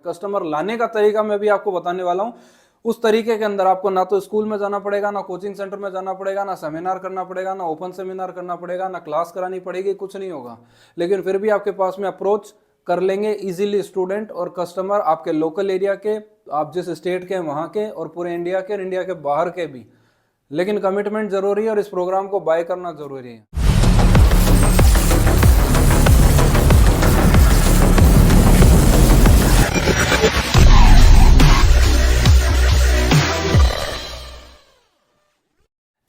Customer लाने का तरीका मैं भी आपको बताने वाला हूँ। उस तरीके के अंदर आपको ना तो स्कूल में जाना पड़ेगा, ना कोचिंग सेंटर में जाना पड़ेगा, ना सेमिनार करना पड़ेगा, ना ओपन सेमिनार करना पड़ेगा, ना क्लास करानी पड़ेगी, कुछ नहीं होगा। लेकिन फिर भी आपके पास में अप्रोच कर लेंगे इजीली स्टूडेंट और कस्टमर आपके लोकल एरिया के, आप जिस स्टेट के वहाँ के, और पूरे इंडिया के और इंडिया के बाहर के भी। लेकिन कमिटमेंट जरूरी है और इस प्रोग्राम को बाय करना जरूरी है।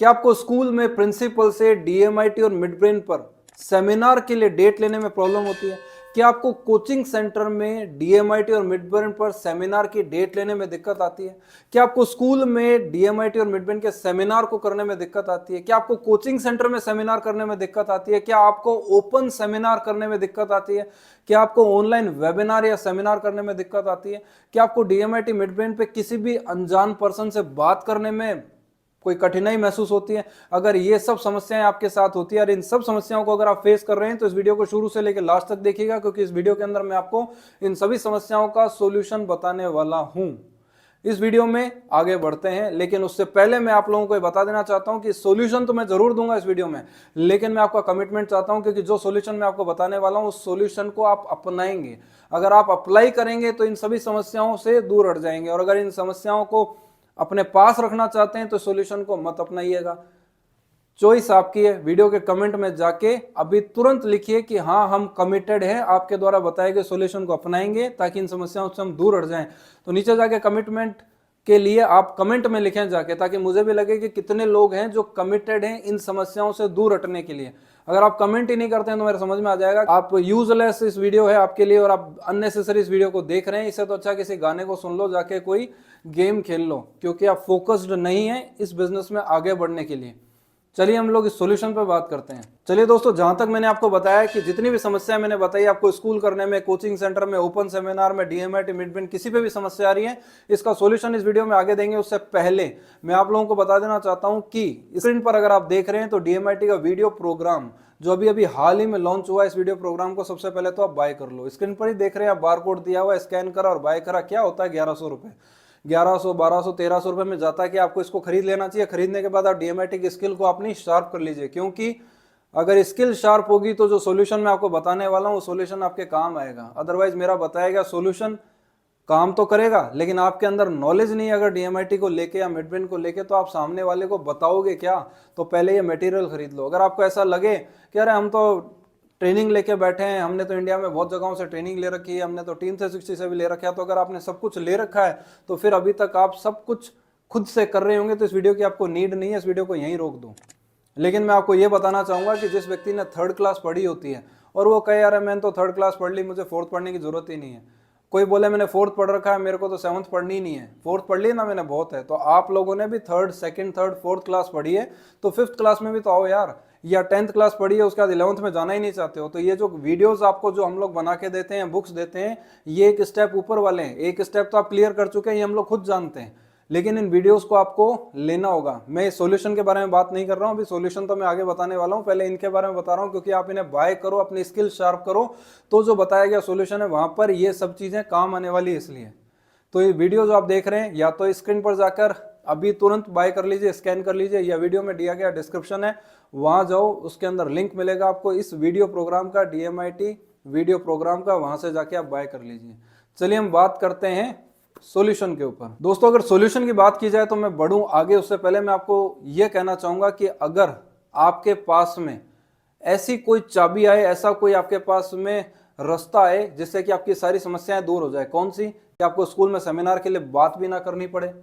क्या आपको स्कूल में प्रिंसिपल से डीएमआईटी और मिड ब्रेन पर सेमिनार के लिए डेट लेने में प्रॉब्लम होती है? क्या आपको कोचिंग सेंटर में डीएमआईटी और मिड ब्रेन पर सेमिनार की डेट लेने में दिक्कत आती है? क्या आपको स्कूल में डीएमआईटी और मिड ब्रेन के सेमिनार को करने में दिक्कत आती है? क्या आपको कोचिंग सेंटर में सेमिनार करने में दिक्कत आती है? क्या आपको ओपन सेमिनार करने में दिक्कत आती है? क्या आपको ऑनलाइन वेबिनार या सेमिनार करने में दिक्कत आती है? क्या आपको डीएमआईटी मिड ब्रेन पे किसी भी अनजान पर्सन से बात करने में कोई कठिनाई महसूस होती है? अगर ये सब समस्याएं आपके साथ होती है और इन सब समस्याओं को अगर आप फेस कर रहे हैं तो इस वीडियो को शुरू से लेकर लास्ट तक देखिएगा, क्योंकि इस वीडियो के अंदर मैं आपको इन सभी समस्याओं का सॉल्यूशन बताने वाला हूं। इस वीडियो में आगे बढ़ते हैं, लेकिन उससे पहले मैं आप लोगों को बता देना चाहता हूं कि सॉल्यूशन तो मैं जरूर दूंगा इस वीडियो में, लेकिन मैं आपका कमिटमेंट चाहता हूं, क्योंकि जो सॉल्यूशन मैं आपको बताने वाला हूं उस सॉल्यूशन को आप अपनाएंगे। अगर आप अप्लाई करेंगे तो इन सभी समस्याओं से दूर हट जाएंगे, और अगर इन समस्याओं को अपने पास रखना चाहते हैं तो सॉल्यूशन को मत अपनाइएगा। चॉइस आपकी है। वीडियो के कमेंट में जाके अभी तुरंत लिखिए कि हाँ, हम कमिटेड हैं, आपके द्वारा बताए गए सॉल्यूशन को अपनाएंगे ताकि इन समस्याओं से हम दूर हट जाएं। तो नीचे जाके कमिटमेंट के लिए आप कमेंट में लिखें जाके, ताकि मुझे भी लगे कि कितने लोग हैं जो कमिटेड हैं इन समस्याओं से दूर हटने के लिए। अगर आप कमेंट ही नहीं करते हैं तो मेरे समझ में आ जाएगा आप यूजलेस इस वीडियो है आपके लिए और आप अननेसेसरी इस वीडियो को देख रहे हैं। इससे तो अच्छा किसी गाने को सुन लो, जाके कोई गेम खेल लो, क्योंकि आप फोकस्ड नहीं है इस बिजनेस में आगे बढ़ने के लिए। चलिए हम लोग इस सॉल्यूशन पर बात करते हैं। चलिए दोस्तों, जहां तक मैंने आपको बताया कि जितनी भी समस्या मैंने बताई आपको स्कूल करने में, कोचिंग सेंटर में, ओपन सेमिनार में, डीएमआईटी मिड ब्रेन, किसी पे भी समस्या आ रही है, इसका सॉल्यूशन इस वीडियो में आगे देंगे। उससे पहले मैं आप लोगों को बता देना चाहता हूं कि स्क्रीन पर अगर आप देख रहे हैं तो डीएमआईटी का वीडियो प्रोग्राम जो अभी अभी हाल ही में लॉन्च हुआ है, इस वीडियो प्रोग्राम को सबसे पहले तो आप बाय कर लो। स्क्रीन पर ही देख रहे हैं आप, बार कोड दिया हुआ है, स्कैन करा और बाय करा। क्या होता है? 1100 रुपए, 1100, 1200, 1300 रुपए में जाता है कि आपको इसको खरीद लेना चाहिए। खरीदने के बाद आप डीएमआईटी की स्किल को अपनी शार्प कर लीजिए, क्योंकि अगर स्किल शार्प होगी तो जो सॉल्यूशन मैं आपको बताने वाला हूँ वो सॉल्यूशन आपके काम आएगा। अदरवाइज मेरा बताया गया सॉल्यूशन काम तो करेगा, लेकिन आपके अंदर नॉलेज नहीं अगर डीएमआईटी को लेके या मिड ब्रेन को लेके, तो आप सामने वाले को बताओगे क्या? तो पहले ये मटेरियल खरीद लो। अगर आपको ऐसा लगे कि अरे हम तो ट्रेनिंग लेके बैठे हैं, हमने तो इंडिया में बहुत जगहों से ट्रेनिंग ले रखी है, हमने तो टीम 360 से भी ले रखा है, तो अगर आपने सब कुछ ले रखा है तो फिर अभी तक आप सब कुछ खुद से कर रहे होंगे, तो इस वीडियो की आपको नीड नहीं है, इस वीडियो को यहीं रोक दो। लेकिन मैं आपको ये बताना चाहूंगा कि जिस व्यक्ति ने 3rd क्लास पढ़ी होती है और वो कहे यार मैंने तो 3rd क्लास पढ़ ली, मुझे 4th पढ़ने की जरूरत ही नहीं है। कोई बोले मैंने 4th पढ़ रखा है, मेरे को तो 7th पढ़नी ही नहीं है, 4th पढ़ ली ना मैंने, बहुत है। तो आप लोगों ने भी 3rd, 2nd, 3rd, 4th class पढ़ी है, तो 5th क्लास में भी तो आओ यार। या 10th क्लास पढ़ी है, उसके बाद 11th में जाना ही नहीं चाहते हो, तो ये जो वीडियोस आपको जो हम लोग बना के देते हैं, बुक्स देते हैं, ये एक स्टेप ऊपर वाले हैं। एक स्टेप तो आप क्लियर कर चुके हैं, ये हम लोग खुद जानते हैं, लेकिन इन वीडियोस को आपको लेना होगा। मैं सॉल्यूशन के बारे में बात नहीं कर रहा हूं, अभी सॉल्यूशन तो मैं आगे बताने वाला हूं, पहले इनके बारे में बता रहा हूं, क्योंकि आप इन्हें बाय करो, अपनी स्किल शार्प करो, तो जो बताया गया सॉल्यूशन है वहां पर ये सब चीजें काम आने वाली है। इसलिए तो ये वीडियो जो आप देख रहे हैं, या तो स्क्रीन पर जाकर अभी तुरंत बाय कर लीजिए, स्कैन कर लीजिए, या वीडियो में दिया गया डिस्क्रिप्शन है वहां जाओ, उसके अंदर लिंक मिलेगा आपको इस वीडियो प्रोग्राम का, डीएमआईटी वीडियो प्रोग्राम का, वहां से जाके आप बाय कर लीजिए। चलिए हम बात करते हैं सॉल्यूशन के ऊपर। दोस्तों, अगर सॉल्यूशन की बात की जाए तो मैं बढ़ूं आगे, उससे पहले मैं आपको यह कहना चाहूंगा कि अगर आपके पास में ऐसी कोई चाबी आए, ऐसा कोई आपके पास में रास्ता आए जिससे कि आपकी सारी समस्याएं दूर हो जाए, कौन सी? कि आपको स्कूल में सेमिनार के लिए बात भी ना करनी पड़े,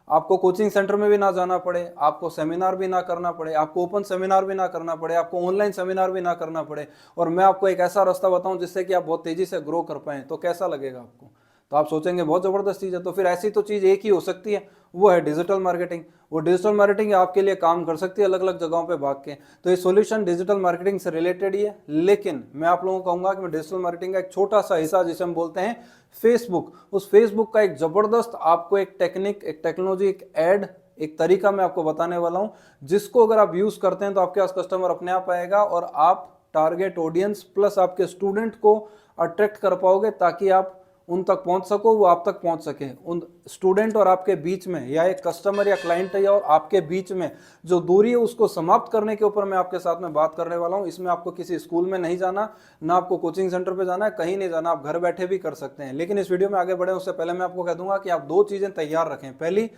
आपको कोचिंग सेंटर में भी ना जाना पड़े, आपको सेमिनार भी ना करना पड़े, आपको ओपन सेमिनार भी ना करना पड़े, आपको ऑनलाइन सेमिनार भी ना करना पड़े, और मैं आपको एक ऐसा रास्ता बताऊं जिससे कि आप बहुत तेजी से ग्रो कर पाएं, तो कैसा लगेगा आपको? तो आप सोचेंगे बहुत जबरदस्त चीज है। तो फिर ऐसी तो चीज एक ही हो सकती है, वो है डिजिटल मार्केटिंग। वो डिजिटल मार्केटिंग आपके लिए काम कर सकती है अलग अलग जगहों पे भाग के। तो ये सॉल्यूशन डिजिटल मार्केटिंग से रिलेटेड ही है, लेकिन मैं आप लोगों को कहूंगा कि मैं डिजिटल मार्केटिंग का एक छोटा सा हिस्सा, जिसे हम बोलते हैं फेसबुक, उस फेसबुक का एक जबरदस्त आपको एक टेक्निक, एक टेक्नोलॉजी, एक एड, एक तरीका मैं आपको बताने वाला हूं, जिसको अगर आप यूज करते हैं तो आपके पास कस्टमर अपने आप आएगा और आप टारगेट ऑडियंस प्लस आपके स्टूडेंट को अट्रैक्ट कर पाओगे, ताकि आप उन तक पहुंच सको, वो आप तक पहुंच सके। उन स्टूडेंट और आपके बीच में, या एक कस्टमर या क्लाइंट या और आपके बीच में जो दूरी है उसको समाप्त करने के ऊपर मैं आपके साथ में बात करने वाला हूं। इसमें आपको किसी स्कूल में नहीं जाना, ना आपको कोचिंग सेंटर पे जाना है, कहीं नहीं जाना, आप घर बैठे भी कर सकते हैं। लेकिन इस वीडियो में आगे बढ़े उससे पहले मैं आपको कह दूंगा कि आप दो चीजें तैयार रखें। पहली,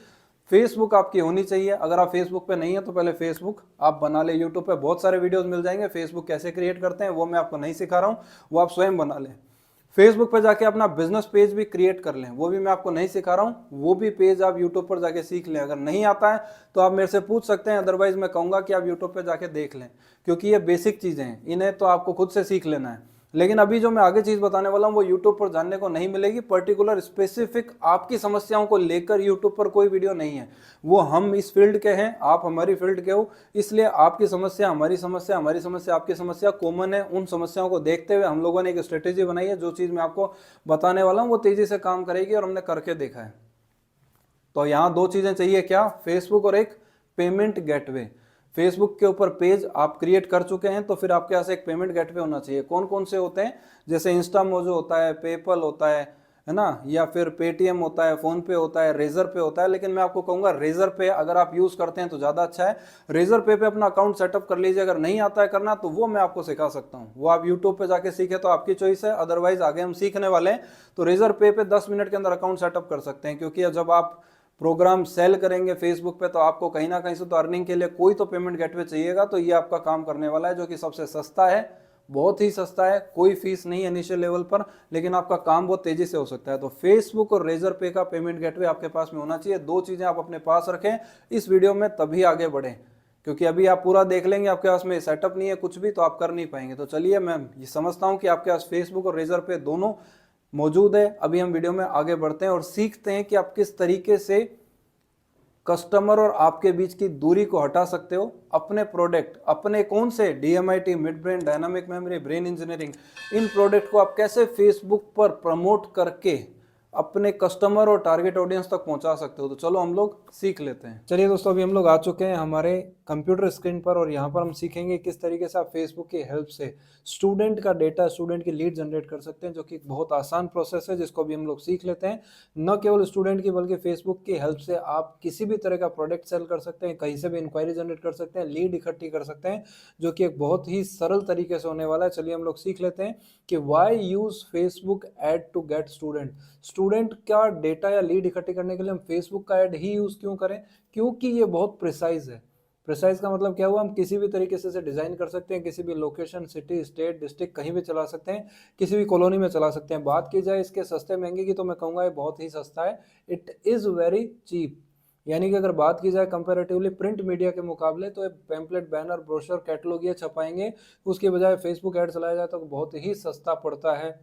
फेसबुक आपकी होनी चाहिए। अगर आप फेसबुक पे नहीं है तो पहले फेसबुक आप बना ले। यूट्यूब पे बहुत सारे वीडियोस मिल जाएंगे फेसबुक कैसे क्रिएट करते हैं, वो मैं आपको नहीं सिखा रहा हूँ, वो आप स्वयं बना लें। फेसबुक पे जाके अपना बिजनेस पेज भी क्रिएट कर लें, वो भी मैं आपको नहीं सिखा रहा हूँ, वो भी पेज आप यूट्यूब पर जाके सीख लें। अगर नहीं आता है तो आप मेरे से पूछ सकते हैं, अदरवाइज मैं कहूँगा कि आप यूट्यूब पे जाके देख लें, क्योंकि ये बेसिक चीज़ें हैं, इन्हें तो आपको खुद से सीख लेना है। लेकिन अभी जो मैं आगे चीज बताने वाला हूं वो यूट्यूब पर जानने को नहीं मिलेगी। पर्टिकुलर स्पेसिफिक आपकी समस्याओं को लेकर यूट्यूब पर कोई वीडियो नहीं है। वो हम इस फील्ड के हैं, आप हमारी फील्ड के हो, इसलिए आपकी समस्या हमारी समस्या, हमारी समस्या आपकी समस्या कॉमन है। उन समस्याओं को देखते हुए हम लोगों ने एक स्ट्रेटेजी बनाई है। जो चीज मैं आपको बताने वाला हूँ वो तेजी से काम करेगी और हमने करके देखा है। तो यहाँ दो चीजें चाहिए, क्या? फेसबुक और एक पेमेंट गेटवे। फेसबुक के ऊपर पेज आप क्रिएट कर चुके हैं तो फिर आपके पास एक पेमेंट गेटवे होना चाहिए। कौन कौन से होते हैं? जैसे इंस्टामोजो होता है, पेपल होता है ना, या फिर पेटीएम होता है, फोन पे होता है, रेजर पे होता है। लेकिन मैं आपको कहूंगा रेजर पे अगर आप यूज करते हैं तो ज्यादा अच्छा है। रेजर पे अपना अकाउंट सेटअप कर लीजिए। अगर नहीं आता है करना तो वो मैं आपको सिखा सकता हूँ, वो आप यूट्यूब पे जाके सीखे तो आपकी चॉइस है। अदरवाइज आगे हम सीखने वाले हैं तो रेजर पे 10 मिनट के अंदर अकाउंट सेटअप कर सकते हैं। क्योंकि जब आप प्रोग्राम सेल करेंगे फेसबुक पे तो आपको कहीं ना कहीं से तो अर्निंग के लिए कोई तो पेमेंट गेटवे चाहिएगा। तो ये आपका काम करने वाला है, जो कि सबसे सस्ता है, बहुत ही सस्ता है, कोई फीस नहीं है इनिशियल लेवल पर, लेकिन आपका काम बहुत तेजी से हो सकता है। तो फेसबुक और रेजर पे का पेमेंट गेटवे आपके पास में होना चाहिए। दो चीजें आप अपने पास रखें इस वीडियो में, तभी आगे बढ़ें। क्योंकि अभी आप पूरा देख लेंगे, आपके पास में सेटअप नहीं है कुछ भी, तो आप कर नहीं पाएंगे। तो चलिए, मैं ये समझता हूं कि आपके पास फेसबुक और रेजर पे दोनों मौजूद है। अभी हम वीडियो में आगे बढ़ते हैं और सीखते हैं कि आप किस तरीके से कस्टमर और आपके बीच की दूरी को हटा सकते हो। अपने प्रोडक्ट, अपने कौन से DMIT, mid brain, dynamic memory, brain engineering, इन प्रोडक्ट को आप कैसे फेसबुक पर प्रमोट करके अपने कस्टमर और टारगेट ऑडियंस तक पहुंचा सकते हो। तो चलो हम लोग सीख लेते हैं। चलिए दोस्तों, अभी हम लोग आ चुके हैं हमारे कंप्यूटर स्क्रीन पर और यहाँ पर हम सीखेंगे किस तरीके से आप फेसबुक की हेल्प से स्टूडेंट का डेटा, स्टूडेंट की लीड जनरेट कर सकते हैं, जो कि एक बहुत आसान प्रोसेस है जिसको भी हम लोग सीख लेते हैं। न केवल स्टूडेंट की बल्कि फेसबुक की हेल्प से आप किसी भी तरह का प्रोडक्ट सेल कर सकते हैं, कहीं से भी इंक्वायरी जनरेट कर सकते हैं, लीड इकट्ठी कर सकते हैं, जो कि एक बहुत ही सरल तरीके से होने वाला है। चलिए हम लोग सीख लेते हैं कि why use Facebook ad to get student. Student का डेटा या लीड इकट्ठी करने के लिए हम फेसबुक का ऐड ही यूज क्यों करें? क्योंकि ये बहुत प्रिसाइज है। प्रिसाइज का मतलब क्या हुआ? हम किसी भी तरीके से डिजाइन कर सकते हैं, किसी भी लोकेशन, सिटी, स्टेट, डिस्ट्रिक्ट कहीं भी चला सकते हैं, किसी भी कॉलोनी में चला सकते हैं। बात की जाए इसके सस्ते महंगे की तो मैं कहूँगा ये बहुत ही सस्ता है। It is very cheap. यानी कि अगर बात की जाए कंपैरेटिवली प्रिंट मीडिया के मुकाबले, तो पैम्पलेट, बैनर, ब्रोशर, कैटलॉग ये छपाएंगे, उसके बजाय फेसबुक ऐड चलाया जाए तो बहुत ही सस्ता पड़ता है।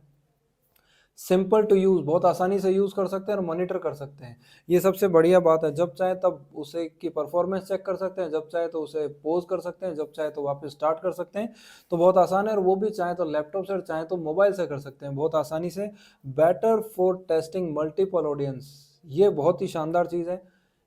सिंपल टू यूज, बहुत आसानी से यूज कर सकते हैं और मॉनिटर कर सकते हैं। ये सबसे बढ़िया बात है। जब चाहे तब उसे की परफॉर्मेंस चेक कर सकते हैं, जब चाहे तो उसे पॉज कर सकते हैं, जब चाहे तो वापस स्टार्ट कर सकते हैं। तो बहुत आसान है, और वो भी चाहे तो लैपटॉप से, चाहे तो मोबाइल से कर सकते हैं बहुत आसानी से। Better for testing multiple audience, ये बहुत ही शानदार चीज़ है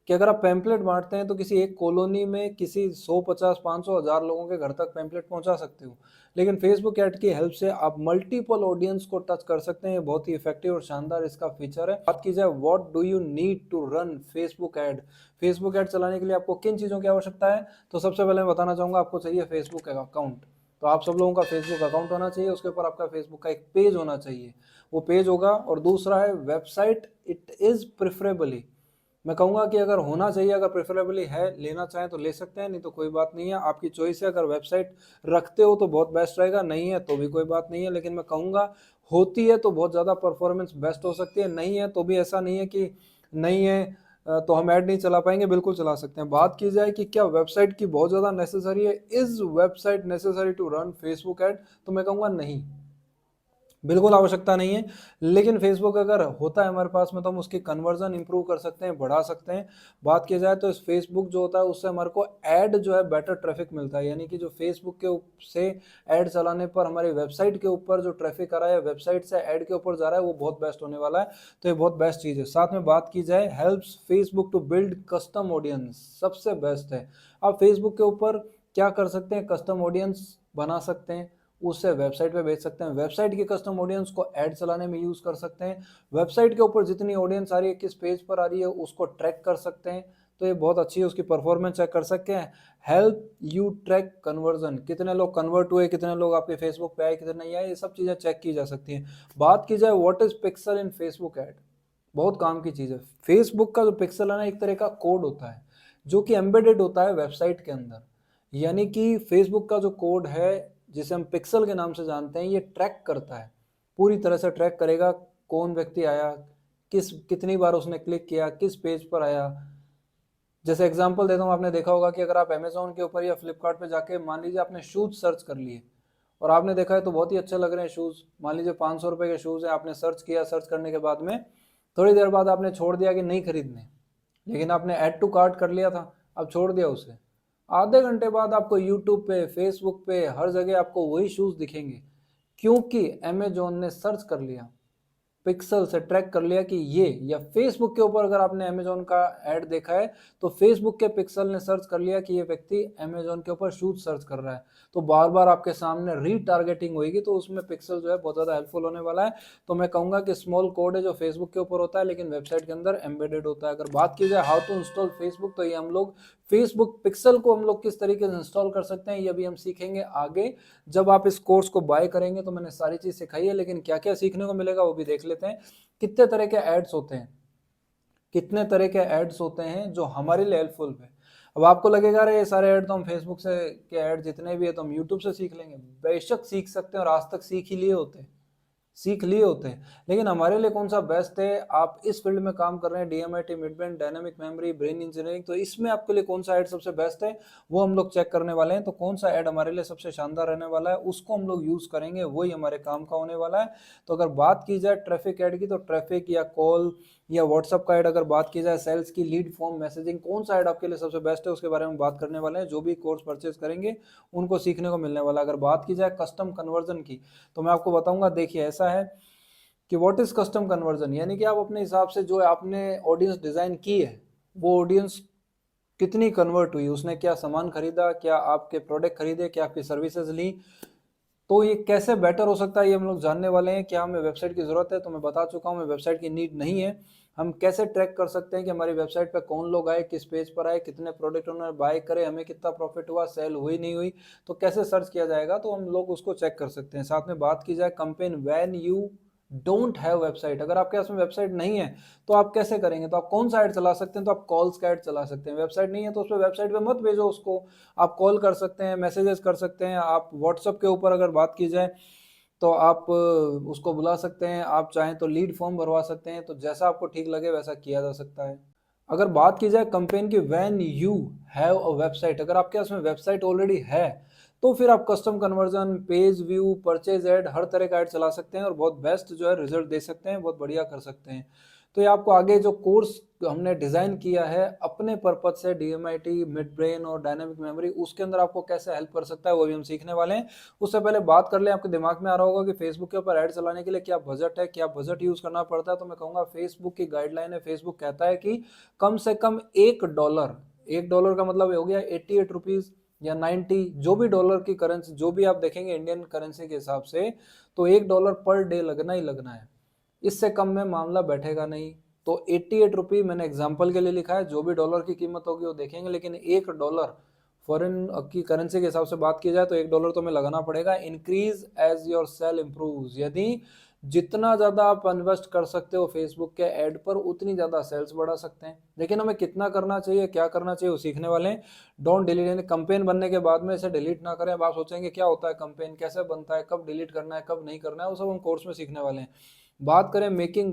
कि अगर आप पैम्पलेट बांटते हैं तो किसी एक कॉलोनी में किसी 100, 50, 500, 1000 लोगों के घर तक पैम्पलेट पहुंचा सकते हो। लेकिन फेसबुक ऐड की हेल्प से आप मल्टीपल ऑडियंस को टच कर सकते हैं। बहुत ही इफेक्टिव और शानदार इसका फीचर है। बात की जाए what do you need to run Facebook ad, Facebook ad चलाने के लिए आपको किन चीज़ों की आवश्यकता है? तो सबसे पहले मैं बताना चाहूँगा, आपको चाहिए फेसबुक अकाउंट। तो आप सब लोगों का फेसबुक अकाउंट होना चाहिए, उसके ऊपर आपका फेसबुक का एक पेज होना चाहिए, वो पेज होगा। और दूसरा है वेबसाइट। इट इज़ प्रिफरेबली, मैं कहूँगा कि अगर होना चाहिए, अगर प्रेफरेबली है, लेना चाहें तो ले सकते हैं, नहीं तो कोई बात नहीं है, आपकी चॉइस है। अगर वेबसाइट रखते हो तो बहुत बेस्ट रहेगा, नहीं है तो भी कोई बात नहीं है। लेकिन मैं कहूँगा होती है तो बहुत ज़्यादा परफॉर्मेंस बेस्ट हो सकती है, नहीं है तो भी ऐसा नहीं है कि नहीं है तो हम ऐड नहीं चला पाएंगे, बिल्कुल चला सकते हैं। बात की जाए कि क्या वेबसाइट की बहुत ज़्यादा नेसेसरी है, is website necessary to run Facebook ad, तो मैं कहूँगा नहीं, बिल्कुल आवश्यकता नहीं है। लेकिन फेसबुक अगर होता है हमारे पास में तो हम उसकी कन्वर्जन इंप्रूव कर सकते हैं, बढ़ा सकते हैं। बात की जाए तो इस फेसबुक जो होता है उससे हमारे को ऐड जो है बेटर ट्रैफिक मिलता है। यानी कि जो फेसबुक के से ऐड चलाने पर हमारी वेबसाइट के ऊपर जो ट्रैफिक आ रहा है, वेबसाइट से ऐड के ऊपर जा रहा है, वो बहुत बेस्ट होने वाला है। तो ये बहुत बेस्ट चीज़ है। साथ में बात की जाए helps Facebook to build custom audience, सबसे बेस्ट है। आप फेसबुक के ऊपर क्या कर सकते हैं? कस्टम ऑडियंस बना सकते हैं, उससे वेबसाइट पे भेज सकते हैं। वेबसाइट की कस्टम ऑडियंस को ऐड चलाने में यूज कर सकते हैं। वेबसाइट के ऊपर जितनी ऑडियंस आ रही है, किस पेज पर आ रही है, उसको ट्रैक कर सकते हैं। तो ये बहुत अच्छी है, उसकी परफॉर्मेंस चेक कर सकते हैं। हेल्प यू ट्रैक कन्वर्जन, कितने लोग कन्वर्ट हुए, कितने लोग आपके फेसबुक पे आए, कितने नहीं आए, ये सब चीजें चेक की जा सकती हैं। बात की जाए what is pixel in Facebook ad, बहुत काम की चीज है। फेसबुक का जो पिक्सल है ना, एक तरह का कोड होता है जो कि एम्बेडेड होता है वेबसाइट के अंदर। यानी कि फेसबुक का जो कोड है, जिसे हम पिक्सल के नाम से जानते हैं, ये ट्रैक करता है, पूरी तरह से ट्रैक करेगा कौन व्यक्ति आया, कितनी बार उसने क्लिक किया, किस पेज पर आया। जैसे एग्जांपल देता हूँ, आपने देखा होगा कि अगर आप अमेजोन के ऊपर या फ्लिपकार्ट पे जाके मान लीजिए आपने शूज सर्च कर लिए और आपने देखा है तो बहुत ही अच्छे लग रहे हैं शूज, मान लीजिए 500 रुपए के शूज हैं, आपने सर्च किया, सर्च करने के बाद में थोड़ी देर बाद आपने छोड़ दिया कि नहीं खरीदने, लेकिन आपने ऐड टू कार्ट कर लिया था, अब छोड़ दिया उसे। आधे घंटे बाद आपको यूट्यूब पे, फेसबुक पे, हर जगह आपको वही शूज दिखेंगे, क्योंकि अमेजोन ने सर्च कर लिया, पिक्सल से ट्रैक कर लिया कि ये, या फेसबुक के ऊपर अगर आपने अमेजोन का ऐड देखा है तो फेसबुक के पिक्सल ने सर्च कर लिया कि ये व्यक्ति अमेजोन के ऊपर शूज सर्च कर रहा है, तो बार बार आपके सामने रीटारगेटिंग होगी, तो उसमें पिक्सल जो है बहुत ज्यादा हेल्पफुल होने वाला है। तो मैं कहूंगा कि स्मॉल कोड है जो फेसबुक के ऊपर होता है, लेकिन वेबसाइट के अंदर एम्बेडेड होता है। अगर बात की जाए हाउ टू इंस्टॉल फेसबुक, तो ये हम लोग फेसबुक पिक्सल को हम लोग किस तरीके से इंस्टॉल कर सकते हैं, ये भी हम सीखेंगे आगे। जब आप इस कोर्स को बाय करेंगे तो मैंने सारी चीज सिखाई है, लेकिन क्या क्या सीखने को मिलेगा वो भी देख लेते हैं। कितने तरह के एड्स होते हैं, कितने तरह के एड्स होते हैं जो हमारे लिए हेल्पफुल है। अब आपको लगेगा अरे ये सारे ऐड तो हम फेसबुक से के ऐड जितने भी है तो हम यूट्यूब से सीख लेंगे, बेशक सीख सकते हैं और आज तक सीख ही लिए होते हैं, सीख लिए होते हैं, लेकिन हमारे लिए कौन सा बेस्ट है। आप इस फील्ड में काम कर रहे हैं, DMIT, mid brain, dynamic memory, brain engineering, तो इसमें आपके लिए कौन सा ऐड सबसे बेस्ट है वो हम लोग चेक करने वाले हैं। तो कौन सा ऐड हमारे लिए सबसे शानदार रहने वाला है उसको हम लोग यूज करेंगे, वही हमारे काम का होने वाला है। तो अगर बात की जाए ट्रैफिक ऐड की, तो ट्रैफिक या कॉल या व्हाट्सअप का ऐड, अगर बात की जाए सेल्स की, लीड फॉर्म, मैसेजिंग, कौन सा ऐड आपके लिए सबसे बेस्ट है उसके बारे में बात करने वाले हैं। जो भी कोर्स परचेज करेंगे उनको सीखने को मिलने वाला है। अगर बात की जाए कस्टम कन्वर्जन की, तो मैं आपको बताऊंगा, देखिए ऐसा है कि व्हाट इज कस्टम कन्वर्जन, यानी कि आप अपने हिसाब से जो आपने ऑडियंस डिजाइन की है, वो ऑडियंस कितनी कन्वर्ट हुई, उसने क्या सामान खरीदा, क्या आपके प्रोडक्ट खरीदे, क्या आपकी सर्विसेज ली, तो ये कैसे बेटर हो सकता है ये हम लोग जानने वाले हैं। क्या हमें वेबसाइट की जरूरत है, तो मैं बता चुका हूँ, हमें वेबसाइट की नीड नहीं है। हम कैसे ट्रैक कर सकते हैं कि हमारी वेबसाइट पर कौन लोग आए, किस पेज पर आए, कितने प्रोडक्ट उन्होंने बाय करे, हमें कितना प्रॉफिट हुआ, सेल हुई नहीं हुई, तो कैसे सर्च किया जाएगा, तो हम लोग उसको चेक कर सकते हैं। साथ में बात की जाए campaign when you don't have website, अगर आपके पास में वेबसाइट नहीं है तो आप कैसे करेंगे, तो आप कौन सा ऐड चला सकते हैं, तो आप कॉल्स का ऐड चला सकते हैं। वेबसाइट नहीं है तो उस पर वेबसाइट पे मत भेजो उसको, आप कॉल कर सकते हैं, मैसेजेस कर सकते हैं। आप व्हाट्सएप के ऊपर अगर बात की जाए तो आप उसको बुला सकते हैं, आप चाहें तो लीड फॉर्म भरवा सकते हैं, तो जैसा आपको ठीक लगे वैसा किया जा सकता है। अगर बात की जाए कंपेन की when you have a website, अगर आपके पास में वेबसाइट ऑलरेडी है तो फिर आप custom conversion, page view, purchase ad, हर तरह का ऐड चला सकते हैं और बहुत बेस्ट जो है रिजल्ट दे सकते हैं, बहुत बढ़िया कर सकते हैं। तो ये आपको आगे जो कोर्स हमने डिजाइन किया है अपने पर्पज से, डीएमआईटी, मिड ब्रेन और डायनामिक मेमोरी, उसके अंदर आपको कैसे हेल्प कर सकता है वो भी हम सीखने वाले हैं। उससे पहले बात कर लें, आपके दिमाग में आ रहा होगा कि फेसबुक के ऊपर ऐड चलाने के लिए क्या बजट है, क्या बजट यूज करना पड़ता है, तो मैं कहूंगा फेसबुक की गाइडलाइन है, फेसबुक कहता है कि कम से कम $1, $1 का मतलब हो गया 88 रुपीज या 90, जो भी डॉलर की करेंसी, जो भी आप देखेंगे इंडियन करेंसी के हिसाब से, तो $1 पर डे लगना ही लगना है, इससे कम में मामला बैठेगा नहीं। तो 88 रुपी मैंने एग्जाम्पल के लिए लिखा है, जो भी डॉलर की कीमत होगी वो देखेंगे, लेकिन $1 फॉरेन की करेंसी के हिसाब से बात की जाए तो $1 तो हमें लगाना पड़ेगा। Increase as your sale improve, यदि जितना ज्यादा आप इन्वेस्ट कर सकते हो फेसबुक के ऐड पर उतनी ज्यादा सेल्स बढ़ा सकते हैं। लेकिन हमें कितना करना चाहिए, क्या करना चाहिए, वो सीखने वाले हैं। डोंट डिलीट, यानी कंपेन बनने के बाद में इसे डिलीट ना करें। अब आप सोचेंगे क्या होता है कंपेन, कैसे बनता है, कब डिलीट करना है, कब नहीं करना है, वो सब हम कोर्स में सीखने वाले हैं। बात करें मेकिंग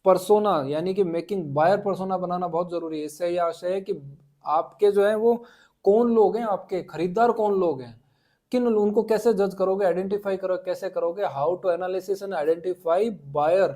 पर्सोना, यानी कि मेकिंग बायर पर्सोना बनाना बहुत जरूरी है। इससे यह आशय है कि आपके जो है वो कौन लोग हैं, आपके खरीदार कौन लोग हैं, किन, उनको कैसे जज करोगे, आइडेंटिफाई करो, कैसे करोगे, how to analysis and identify buyer,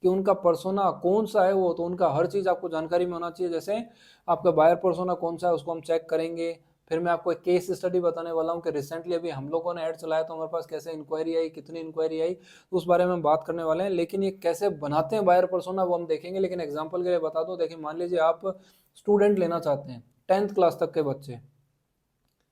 कि उनका पर्सोना कौन सा है वो, तो उनका हर चीज आपको जानकारी में होना चाहिए। जैसे आपका बायर पर्सोना कौन सा है उसको हम चेक करेंगे। फिर मैं आपको एक केस स्टडी बताने वाला हूँ कि रिसेंटली अभी हम लोगों ने ऐड चलाया तो हमारे पास कैसे इंक्वायरी आई, कितनी इंक्वायरी आई, तो उस बारे में हम बात करने वाले हैं। लेकिन ये कैसे बनाते हैं बायर पर्सोना वो हम देखेंगे। लेकिन एग्जाम्पल के लिए बता दो, देखिए मान लीजिए आप स्टूडेंट लेना चाहते हैं, 10th क्लास तक के बच्चे,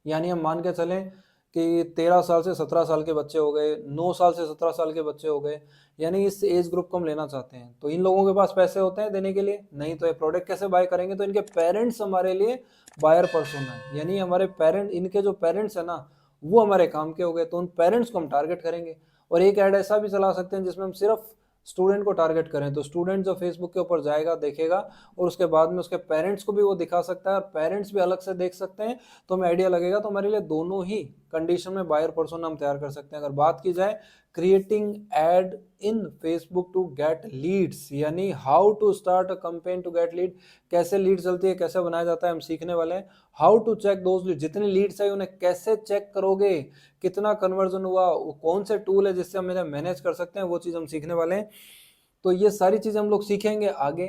यानी हम मान के चलें कि 13 साल से 17 साल के बच्चे हो गए, 9 साल से 17 साल के बच्चे हो गए, यानी इस एज ग्रुप को हम लेना चाहते हैं। तो इन लोगों के पास पैसे होते हैं देने के लिए? नहीं। तो ये प्रोडक्ट कैसे बाय करेंगे? तो इनके पेरेंट्स हमारे लिए बायर पर्सोना है, यानी हमारे पेरेंट, इनके जो पेरेंट्स है ना वो हमारे काम के हो गए। तो उन पेरेंट्स को हम टारगेट करेंगे। और एक ऐड ऐसा भी चला सकते हैं जिसमें हम सिर्फ स्टूडेंट को टारगेट करें। तो स्टूडेंट जो फेसबुक के ऊपर जाएगा, देखेगा, और उसके बाद में उसके पेरेंट्स को भी वो दिखा सकता है और पेरेंट्स भी अलग से देख सकते हैं, तो हमें आइडिया लगेगा। तो हमारे लिए दोनों ही कंडीशन में बायर पर्सोना हम तैयार कर सकते हैं। अगर बात की जाए creating ad in Facebook to get leads, यानी how to start a campaign to get lead, कैसे लीड चलती है, कैसे बनाया जाता है, हम सीखने वाले हैं। How to check those lead, जितनी लीड्स है उन्हें कैसे चेक करोगे, कितना कन्वर्जन हुआ, कौन से टूल है जिससे हम इन्हें मैनेज कर सकते हैं, वो चीज़ हम सीखने वाले हैं। तो ये सारी चीज़ें हम लोग सीखेंगे आगे।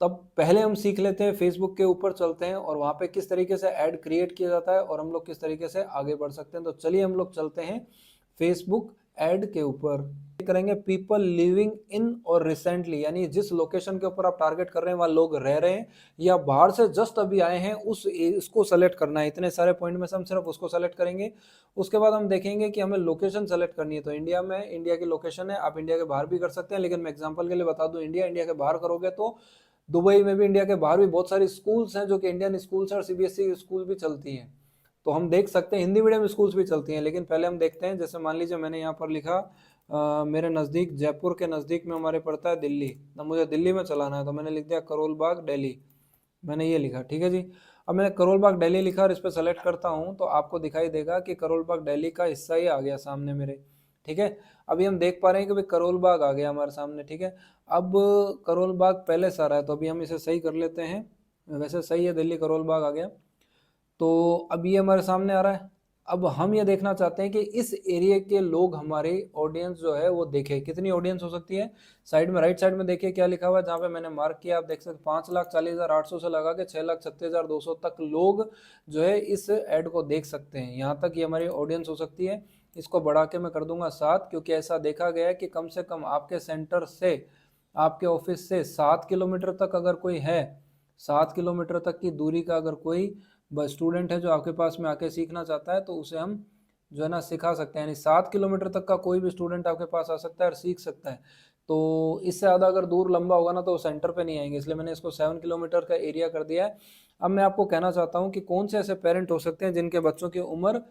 तब पहले हम सीख लेते हैं, फेसबुक के ऊपर चलते हैं और वहाँ पे किस तरीके से ऐड क्रिएट किया जाता है और हम लोग किस तरीके से आगे बढ़ सकते हैं। तो चलिए हम लोग चलते हैं फेसबुक ऐड के ऊपर। करेंगे पीपल लिविंग इन और रिसेंटली, यानी जिस लोकेशन के ऊपर आप टारगेट कर रहे हैं वहाँ लोग रह रहे हैं या बाहर से जस्ट अभी आए हैं, उसको सेलेक्ट करना है। इतने सारे पॉइंट में से हम सिर्फ उसको सेलेक्ट करेंगे। उसके बाद हम देखेंगे कि हमें लोकेशन सेलेक्ट करनी है। तो इंडिया में, इंडिया की लोकेशन है, आप इंडिया के बाहर भी कर सकते हैं, लेकिन मैं एग्जाम्पल के लिए बता दूं, इंडिया के बाहर करोगे तो दुबई में भी, इंडिया के बाहर भी बहुत सारी स्कूल्स हैं जो कि इंडियन स्कूल्स हैं और सीबीएसई स्कूल भी चलती हैं। तो हम देख सकते हैं हिंदी मीडियम स्कूल्स भी चलती हैं। लेकिन पहले हम देखते हैं, जैसे मान लीजिए मैंने यहाँ पर लिखा मेरे नज़दीक, जयपुर के नज़दीक में हमारे पड़ता है दिल्ली। अब मुझे दिल्ली में चलाना है तो मैंने लिख दिया करोल बाग दिल्ली, मैंने ये लिखा, ठीक है जी। अब मैंने करोल बाग दिल्ली लिखा और इस पर सेलेक्ट करता हूँ तो आपको दिखाई देगा कि करोल बाग दिल्ली का हिस्सा ही आ गया सामने मेरे, ठीक है। अभी हम देख पा रहे हैं कि भाई करोल बाग आ गया हमारे सामने, ठीक है। अब करोल बाग पहले से आ रहा है तो अभी हम इसे सही कर लेते हैं। वैसे सही है, दिल्ली करोल बाग आ गया। तो अब ये हमारे सामने आ रहा है। अब हम ये देखना चाहते हैं कि इस एरिया के लोग, हमारे ऑडियंस जो है वो देखे, कितनी ऑडियंस हो सकती है। साइड में, राइट साइड में देखिए क्या लिखा हुआ है, जहाँ पे मैंने मार्क किया, आप देख सकते 5,40,800 से लगा के 6,36,200 तक लोग जो है इस ऐड को देख सकते हैं। यहाँ तक ये हमारी ऑडियंस हो सकती है। इसको बढ़ा के मैं कर दूंगा 7, क्योंकि ऐसा देखा गया है कि कम से कम आपके सेंटर से, आपके ऑफिस से 7 किलोमीटर तक अगर कोई है, 7 किलोमीटर तक की दूरी का अगर कोई स्टूडेंट है जो आपके पास में आके सीखना चाहता है, तो उसे हम जो है ना सिखा सकते हैं। यानी 7 किलोमीटर तक का कोई भी स्टूडेंट आपके पास आ सकता है और सीख सकता है। तो इससे ज़्यादा अगर दूर लंबा होगा ना तो सेंटर पे नहीं आएंगे, इसलिए मैंने इसको 7 किलोमीटर का एरिया कर दिया है। अब मैं आपको कहना चाहता हूँ कि कौन से ऐसे पेरेंट हो सकते हैं जिनके बच्चों की उम्र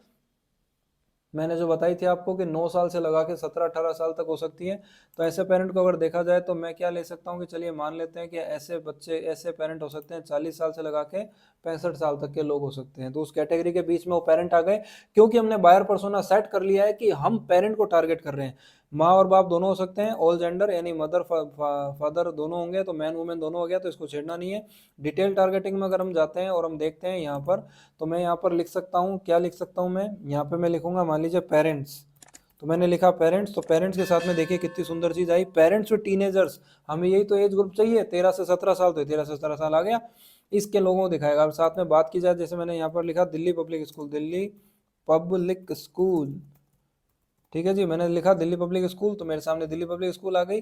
मैंने जो बताई थी आपको कि 9 साल से लगा के 17-18 साल तक हो सकती है। तो ऐसे पेरेंट को अगर देखा जाए तो मैं क्या ले सकता हूँ कि चलिए मान लेते हैं कि ऐसे बच्चे, ऐसे पेरेंट हो सकते हैं 40 साल से लगा के 65 साल तक के लोग हो सकते हैं। तो उस कैटेगरी के बीच में वो पेरेंट आ गए, क्योंकि हमने बायर पर्सोना सेट कर लिया है कि हम पेरेंट को टारगेट कर रहे हैं। माँ और बाप दोनों हो सकते हैं, ऑल जेंडर, यानी मदर फादर दोनों होंगे, तो मैन वुमेन दोनों हो गया, तो इसको छेड़ना नहीं है। डिटेल टारगेटिंग में अगर हम जाते हैं और हम देखते हैं यहाँ पर, तो मैं यहाँ पर लिख सकता हूँ, क्या लिख सकता हूँ मैं यहाँ पे, मैं लिखूंगा मान लीजिए पेरेंट्स। तो मैंने लिखा पेरेंट्स, तो पेरेंट्स के साथ में देखिए कितनी सुंदर चीज आई, पेरेंट्स विद टीनेजर्स। हमें यही तो एज ग्रुप चाहिए, 13 से 17 साल, तो 13 से 17 साल आ गया, इसके लोगों को दिखाएगा। अब साथ में बात की जाए, जैसे मैंने यहाँ पर लिखा Delhi public school, Delhi public school, ठीक है जी। मैंने लिखा दिल्ली पब्लिक स्कूल, तो मेरे सामने दिल्ली पब्लिक स्कूल आ गई।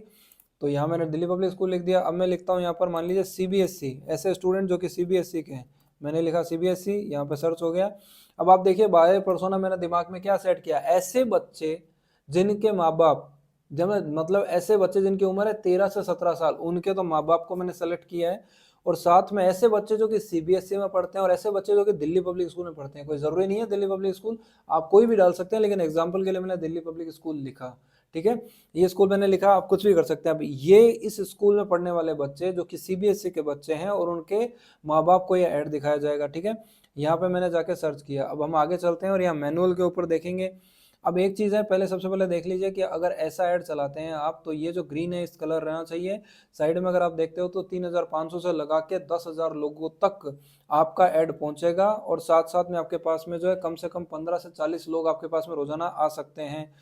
तो यहाँ मैंने दिल्ली पब्लिक स्कूल लिख दिया। अब मैं लिखता हूँ यहाँ पर मान लीजिए सीबीएसई, ऐसे स्टूडेंट जो कि सीबीएसई के हैं, मैंने लिखा सीबीएसई, यहाँ पे सर्च हो गया। अब आप देखिए बायर पर्सोना मैंने दिमाग में क्या सेट किया, ऐसे बच्चे जिनके माँ बाप, जब मतलब ऐसे बच्चे जिनकी उम्र है 13 से 17 साल, उनके तो माँ बाप को मैंने सेलेक्ट किया है। और साथ में ऐसे बच्चे जो कि सीबीएसई में पढ़ते हैं और ऐसे बच्चे जो कि दिल्ली पब्लिक स्कूल में पढ़ते हैं। कोई जरूरी नहीं है दिल्ली पब्लिक स्कूल, आप कोई भी डाल सकते हैं, लेकिन एग्जाम्पल के लिए मैंने दिल्ली पब्लिक स्कूल लिखा, ठीक है। ये स्कूल मैंने लिखा, आप कुछ भी कर सकते हैं। अब ये इस स्कूल में पढ़ने वाले बच्चे जो कि सीबीएसई के बच्चे हैं और उनके माँ बाप को ये ऐड दिखाया जाएगा, ठीक है। यहाँ पे मैंने जाके सर्च किया। अब हम आगे चलते हैं और यहाँ मैनुअल के ऊपर देखेंगे। अब एक चीज़ है, पहले सबसे पहले देख लीजिए कि अगर ऐसा ऐड चलाते हैं आप, तो ये जो ग्रीन है इस कलर रहना चाहिए। साइड में अगर आप देखते हो तो 3,500 से लगा के 10,000 लोगों तक आपका ऐड पहुंचेगा, और साथ साथ में आपके पास में जो है कम से कम 15 से 40 लोग आपके पास में रोजाना आ सकते हैं,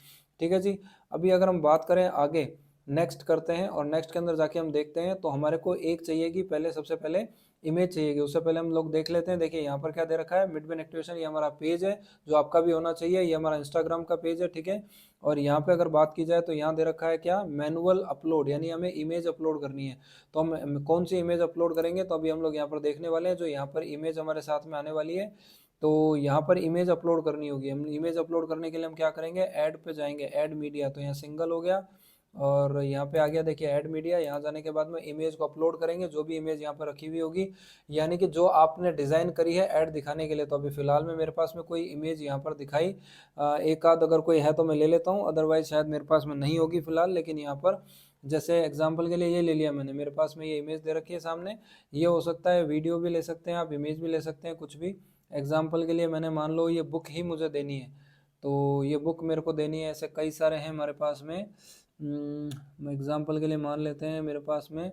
ठीक है जी। अभी अगर हम बात करें आगे, नेक्स्ट करते हैं और नेक्स्ट के अंदर जाके हम देखते हैं। तो हमारे को एक चाहिएगी, पहले सबसे पहले इमेज चाहिएगी। उससे पहले हम लोग देख लेते हैं। देखिए यहाँ पर क्या दे रखा है, मिडबेन एक्टिवेशन, ये हमारा पेज है जो आपका भी होना चाहिए, ये हमारा इंस्टाग्राम का पेज है, ठीक है। और यहाँ पे अगर बात की जाए तो यहाँ दे रखा है क्या, मैनुअल अपलोड, यानी हमें इमेज अपलोड करनी है। तो हम कौन सी इमेज अपलोड करेंगे, तो अभी हम लोग यहाँ पर देखने वाले हैं। जो यहाँ पर इमेज हमारे साथ में आने वाली है, तो यहाँ पर इमेज अपलोड करनी होगी। हम इमेज अपलोड करने के लिए हम क्या करेंगे, ऐड पे जाएंगे, ऐड मीडिया, तो यहाँ सिंगल हो गया और यहाँ पे आ गया देखिए ऐड मीडिया। यहाँ जाने के बाद में इमेज को अपलोड करेंगे, जो भी इमेज यहाँ पर रखी हुई होगी, यानी कि जो आपने डिज़ाइन करी है ऐड दिखाने के लिए। तो अभी फिलहाल में मेरे पास में कोई इमेज यहाँ पर दिखाई एक आध अगर कोई है तो मैं ले लेता हूँ, अदरवाइज शायद मेरे पास में नहीं होगी फिलहाल। लेकिन यहाँ पर जैसे एग्जाम्पल के लिए ये ले लिया मैंने, मेरे पास में ये इमेज दे रखी है सामने। ये हो सकता है वीडियो भी ले सकते हैं आप, इमेज भी ले सकते हैं, कुछ भी। एग्जाम्पल के लिए मैंने मान लो ये बुक ही मुझे देनी है, तो ये बुक मेरे को देनी है। ऐसे कई सारे हैं हमारे पास में। एग्जाम्पल के लिए मान लेते हैं मेरे पास में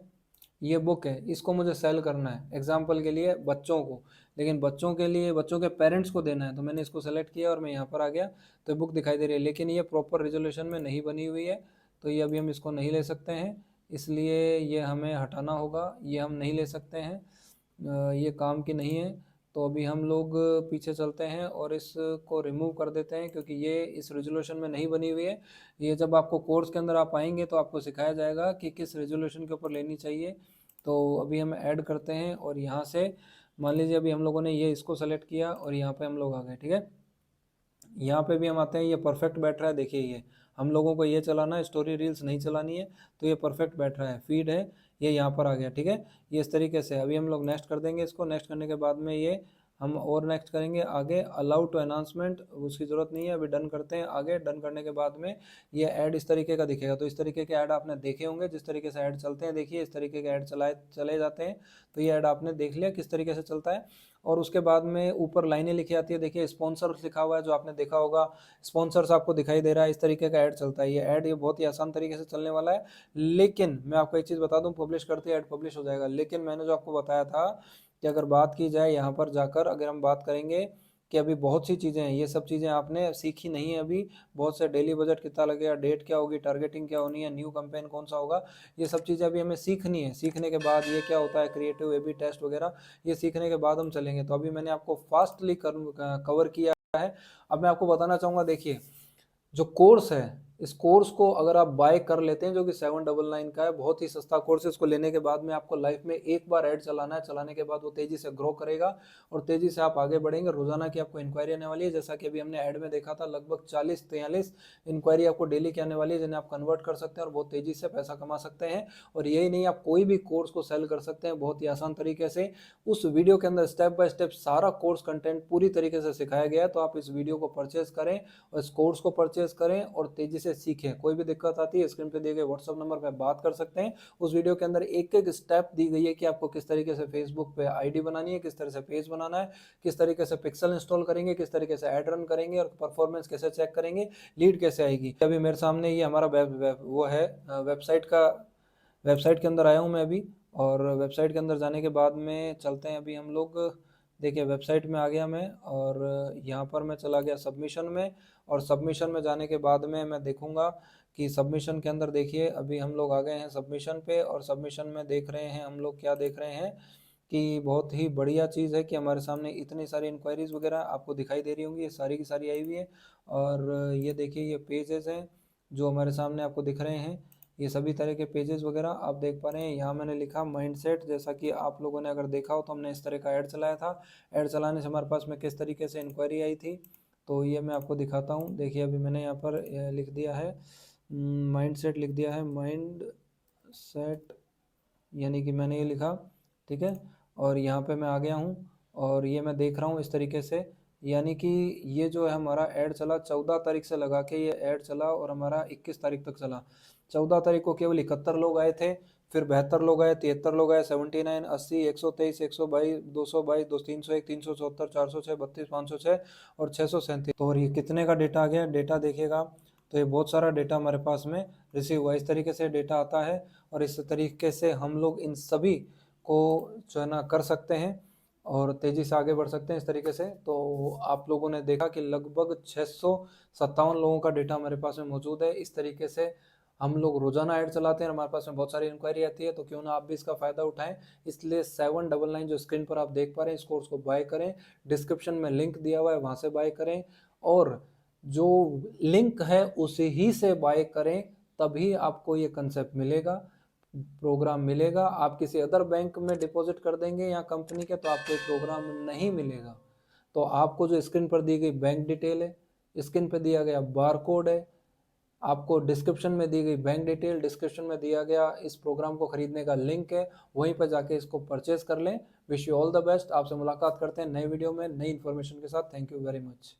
ये बुक है, इसको मुझे सेल करना है एग्जाम्पल के लिए बच्चों को, लेकिन बच्चों के लिए बच्चों के पेरेंट्स को देना है। तो मैंने इसको सेलेक्ट किया और मैं यहाँ पर आ गया, तो बुक दिखाई दे रही है, लेकिन ये प्रॉपर रेजोल्यूशन में नहीं बनी हुई है। तो ये अभी हम इसको नहीं ले सकते हैं, इसलिए ये हमें हटाना होगा, ये हम नहीं ले सकते हैं, ये काम की नहीं है। तो अभी हम लोग पीछे चलते हैं और इसको रिमूव कर देते हैं, क्योंकि ये इस रेजोल्यूशन में नहीं बनी हुई है। ये जब आपको कोर्स के अंदर आप आएंगे तो आपको सिखाया जाएगा कि किस रेजोल्यूशन के ऊपर लेनी चाहिए। तो अभी हम ऐड करते हैं और यहाँ से मान लीजिए अभी हम लोगों ने ये इसको सेलेक्ट किया और यहाँ पे हम लोग आ गए, ठीक है। यहाँ पे भी हम आते हैं, ये परफेक्ट बैठ रहा है, देखिए ये हम लोगों को ये चलाना है, स्टोरी रील्स नहीं चलानी है, तो ये परफेक्ट बैठ रहा है। फीड है ये यहाँ पर आ गया, ठीक है। ये इस तरीके से अभी हम लोग नेक्स्ट कर देंगे इसको। नेक्स्ट करने के बाद में ये हम और नेक्स्ट करेंगे आगे, अलाउ टू अनाउंसमेंट उसकी ज़रूरत नहीं है, अभी डन करते हैं आगे। डन करने के बाद में ये ऐड इस तरीके का दिखेगा। तो इस तरीके के ऐड आपने देखे होंगे, जिस तरीके से ऐड चलते हैं, देखिए इस तरीके के ऐड चले जाते हैं। तो ये ऐड आपने देख लिया किस तरीके से चलता है। और उसके बाद में ऊपर लाइनें लिखी आती है, देखिए स्पॉन्सर्स लिखा हुआ है, जो आपने देखा होगा स्पॉन्सर्स आपको दिखाई दे रहा है, इस तरीके का ऐड चलता है। ये ऐड ये बहुत ही आसान तरीके से चलने वाला है। लेकिन मैं आपको एक चीज़ बता दूं, पब्लिश करते ऐड पब्लिश हो जाएगा, लेकिन मैंने जो आपको बताया था कि अगर बात की जाए यहाँ पर जाकर, अगर हम बात करेंगे कि अभी बहुत सी चीज़ें हैं, ये सब चीज़ें आपने सीखी नहीं है अभी। बहुत से डेली बजट कितना लगेगा, डेट क्या होगी, टारगेटिंग क्या होनी है, न्यू कैंपेन कौन सा होगा, ये सब चीज़ें अभी हमें सीखनी है। सीखने के बाद ये क्या होता है क्रिएटिव ए बी टेस्ट वगैरह, ये सीखने के बाद हम चलेंगे। तो अभी मैंने आपको फास्टली कवर किया है। अब मैं आपको बताना चाहूँगा, देखिए जो कोर्स है, इस कोर्स को अगर आप बाय कर लेते हैं, जो कि 799 का है, बहुत ही सस्ता कोर्स है। इसको लेने के बाद में आपको लाइफ में एक बार ऐड चलाना है, चलाने के बाद वो तेजी से ग्रो करेगा और तेजी से आप आगे बढ़ेंगे। रोजाना की आपको इंक्वायरी आने वाली है, जैसा कि अभी हमने ऐड में देखा था, लगभग 40-43 इंक्वायरी आपको डेली की आने वाली है, जिन्हें आप कन्वर्ट कर सकते हैं और बहुत तेजी से पैसा कमा सकते हैं। और यही नहीं, आप कोई भी कोर्स को सेल कर सकते हैं बहुत ही आसान तरीके से। उस वीडियो के अंदर स्टेप बाय स्टेप सारा कोर्स कंटेंट पूरी तरीके से सिखाया गया है। तो आप इस वीडियो को परचेज करें और इस कोर्स को परचेज करें और तेजी से सीखें। कोई भी दिक्कत आती है, स्क्रीन पे दिए गए व्हाट्सएप नंबर पर बात कर सकते हैं। उस वीडियो के अंदर एक एक स्टेप दी गई है कि आपको किस तरीके से फेसबुक पे आईडी बनानी है, किस तरह से पेज बनाना है, किस तरीके से पिक्सल इंस्टॉल करेंगे, किस तरीके से ऐड रन करेंगे और परफॉर्मेंस कैसे चेक करेंगे, लीड कैसे आएगी। अभी मेरे सामने ये हमारा वो है वेबसाइट के अंदर आया हूँ मैं अभी। और वेबसाइट के अंदर जाने के बाद में चलते हैं अभी हम लोग। देखिए वेबसाइट में आ गया मैं और यहाँ पर मैं चला गया सबमिशन में। और सबमिशन में जाने के बाद में मैं देखूंगा कि सबमिशन के अंदर, देखिए अभी हम लोग आ गए हैं सबमिशन पे। और सबमिशन में देख रहे हैं हम लोग, क्या देख रहे हैं कि बहुत ही बढ़िया चीज़ है कि हमारे सामने इतनी सारी इंक्वायरीज वगैरह आपको दिखाई दे रही होंगी, ये सारी की सारी आई हुई है। और ये देखिए ये पेजेस हैं जो हमारे सामने आपको दिख रहे हैं, ये सभी तरह के पेजेस वगैरह आप देख पा रहे हैं। यहाँ मैंने लिखा माइंडसेट, जैसा कि आप लोगों ने अगर देखा हो तो हमने इस तरह का ऐड चलाया था। ऐड चलाने से हमारे पास में किस तरीके से इंक्वायरी आई थी, तो ये मैं आपको दिखाता हूँ। देखिए अभी मैंने यहाँ पर लिख दिया है माइंडसेट, लिख दिया है माइंड सेट, यानी कि मैंने ये लिखा, ठीक है। और यहाँ पे मैं आ गया हूँ और ये मैं देख रहा हूँ इस तरीके से, यानी कि ये जो है हमारा ऐड चला 14 तारीख से लगा के ये ऐड चला और हमारा 21 तारीख तक चला। 14 तारीख को केवल 71 लोग आए थे, फिर 72 लोग आए, 73 लोग आए, 79, 80, 123, 122, 222, 301, 374, 406, 32, 506 और 637। तो और ये कितने का डेटा आ गया, डेटा देखिएगा तो ये बहुत सारा डेटा हमारे पास में रिसीव हुआ। इस तरीके से डेटा आता है और इस तरीके से हम लोग इन सभी को जो है ना कर सकते हैं और तेज़ी से आगे बढ़ सकते हैं इस तरीके से। तो आप लोगों ने देखा कि लगभग 657 लोगों का डेटा हमारे पास में मौजूद है। इस तरीके से हम लोग रोजाना ऐड चलाते हैं, हमारे पास में बहुत सारी इंक्वायरी आती है, तो क्यों ना आप भी इसका फ़ायदा उठाएं। इसलिए 799 जो स्क्रीन पर आप देख पा रहे हैं, इस कोर्स को बाय करें। डिस्क्रिप्शन में लिंक दिया हुआ है, वहाँ से बाय करें और जो लिंक है उसे ही से बाय करें, तभी आपको ये कंसेप्ट मिलेगा, प्रोग्राम मिलेगा। आप किसी अदर बैंक में डिपॉजिट कर देंगे या कंपनी के, तो आपको एक प्रोग्राम नहीं मिलेगा। तो आपको जो स्क्रीन पर दी गई बैंक डिटेल है, स्क्रीन पर दिया गया बार कोड है, आपको डिस्क्रिप्शन में दी गई बैंक डिटेल, डिस्क्रिप्शन में दिया गया इस प्रोग्राम को खरीदने का लिंक है, वहीं पर जाके इसको परचेज कर लें। Wish you all the best. आपसे मुलाकात करते हैं नए वीडियो में नई इन्फॉर्मेशन के साथ। Thank you very much.